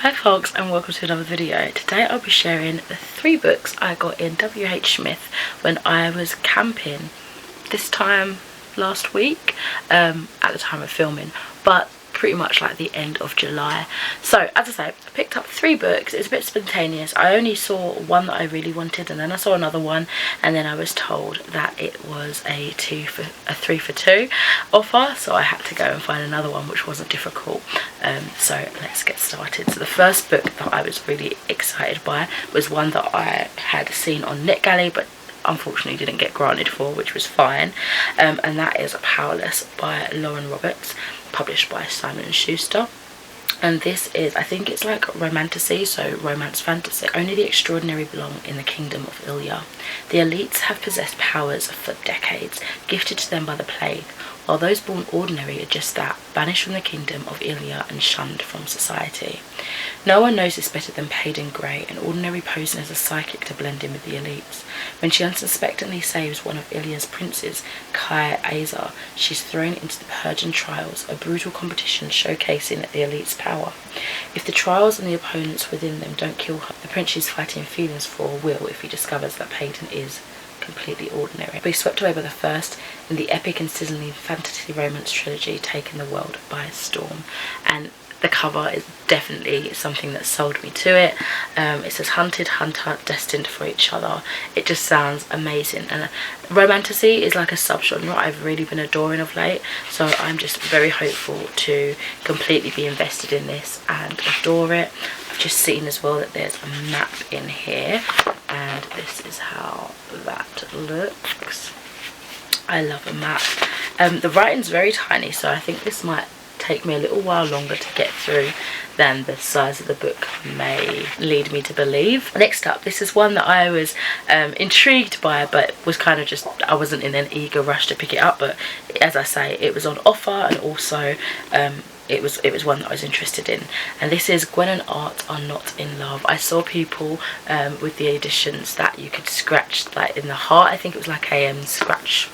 Hi folks, and welcome to another video. Today I'll be sharing the 3 books I got in WHSmith when I was camping this time last week, at the time of filming, but pretty much like the end of July. So as I say, I picked up 3 books. It's a bit spontaneous. I only saw one that I really wanted, and then I saw another one, and then I was told that it was a 3 for 2 offer, so I had to go and find another one, which wasn't difficult. So let's get started. So the first book that I was really excited by was one that I had seen on NetGalley, but unfortunately didn't get granted for, which was fine, and that is Powerless by Lauren Roberts, published by Simon & Schuster. And this is, I think it's like romantasy, so romance fantasy. Only the extraordinary belong in the kingdom of Ilya. The elites have possessed powers for decades, gifted to them by the plague, while those born ordinary are just that, banished from the kingdom of Ilya and shunned from society. No one knows this better than Payden Grey, an ordinary posing as a psychic to blend in with the elites. When she unsuspectingly saves one of Ilya's princes, Kai Azar, she's thrown into the Persian trials, a brutal competition showcasing the elites' power. If the trials and the opponents within them don't kill her, the prince she's fighting feelings for will if he discovers that Payden is completely ordinary. Be swept away by the first in the epic and sizzling fantasy romance trilogy taking the world by storm. And the cover is definitely something that sold me to it. It says hunted, hunter, destined for each other. It just sounds amazing, and romantasy is like a subgenre I've really been adoring of late, so I'm just very hopeful to completely be invested in this and adore it. I've just seen as well that there's a map in here, and this is how that looks. I love a map. The writing's very tiny, so I think this might take me a little while longer to get through than the size of the book may lead me to believe. Next up, this is one that I was intrigued by, but was kind of just, I wasn't in an eager rush to pick it up, but as I say, it was on offer, and also it was one that I was interested in. And this is Gwen and Art Are Not in Love. I saw people with the editions that you could scratch like in the heart. I think it was like a scratch,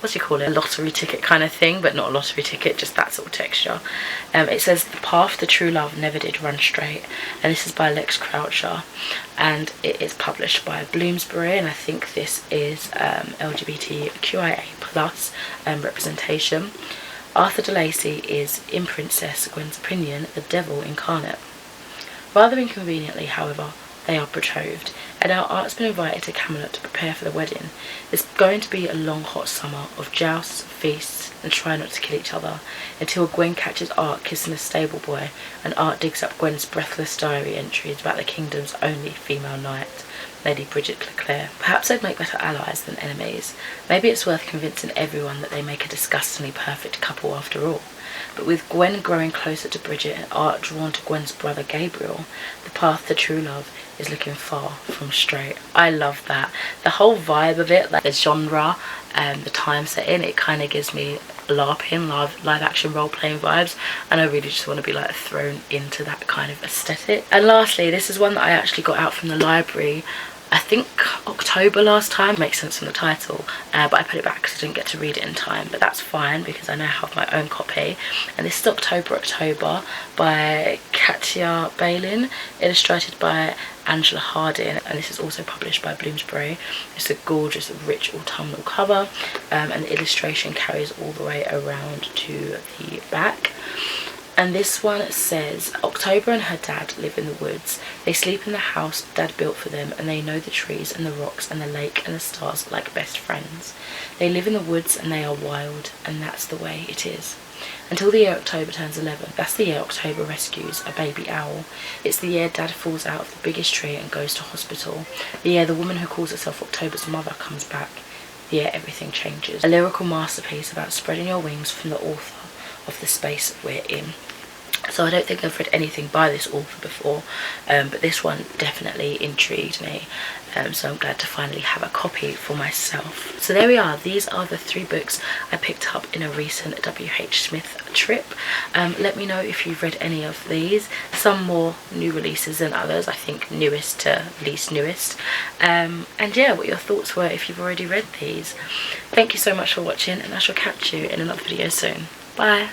what do you call it, a lottery ticket kind of thing, but not a lottery ticket, just that sort of texture. It says the path to true love never did run straight, and this is by Lex Croucher, and it is published by Bloomsbury, and I think this is LGBTQIA plus representation. Arthur de Lacy is, in Princess Gwen's opinion, the devil incarnate. Rather inconveniently, however, they are betrothed, and our Art's been invited to Camelot to prepare for the wedding. It's going to be a long hot summer of jousts, feasts, and try not to kill each other, until Gwen catches Art kissing a stable boy, and Art digs up Gwen's breathless diary entries about the kingdom's only female knight, Lady Bridget Leclerc. Perhaps they'd make better allies than enemies. Maybe it's worth convincing everyone that they make a disgustingly perfect couple after all. But with Gwen growing closer to Bridget and Art drawn to Gwen's brother Gabriel, the path to true love is looking far from straight. I love that. The whole vibe of it, like the genre and the time setting, it kind of gives me LARPing, live action role playing vibes, and I really just want to be like thrown into that kind of aesthetic. And lastly, this is one that I actually got out from the library, I think October last time. Makes sense from the title, but I put it back because I didn't get to read it in time, but that's fine because I now have my own copy. And this is October by Katia Balin, illustrated by Angela Harding, and this is also published by Bloomsbury. It's a gorgeous, rich autumnal cover, and the illustration carries all the way around to the back. And this one says, October and her dad live in the woods. They sleep in the house Dad built for them, and they know the trees and the rocks and the lake and the stars like best friends. They live in the woods and they are wild, and that's the way it is. Until the year October turns 11. That's the year October rescues a baby owl. It's the year Dad falls out of the biggest tree and goes to hospital. The year the woman who calls herself October's mother comes back. The year everything changes. A lyrical masterpiece about spreading your wings from the author of the space we're in. So I don't think I've read anything by this author before, but this one definitely intrigued me, so I'm glad to finally have a copy for myself. So there we are. These are the 3 books I picked up in a recent WHSmith trip. Let me know if you've read any of these. Some more new releases than others, I think newest to least newest, and yeah, what your thoughts were if you've already read these. Thank you so much for watching, and I shall catch you in another video soon. Bye.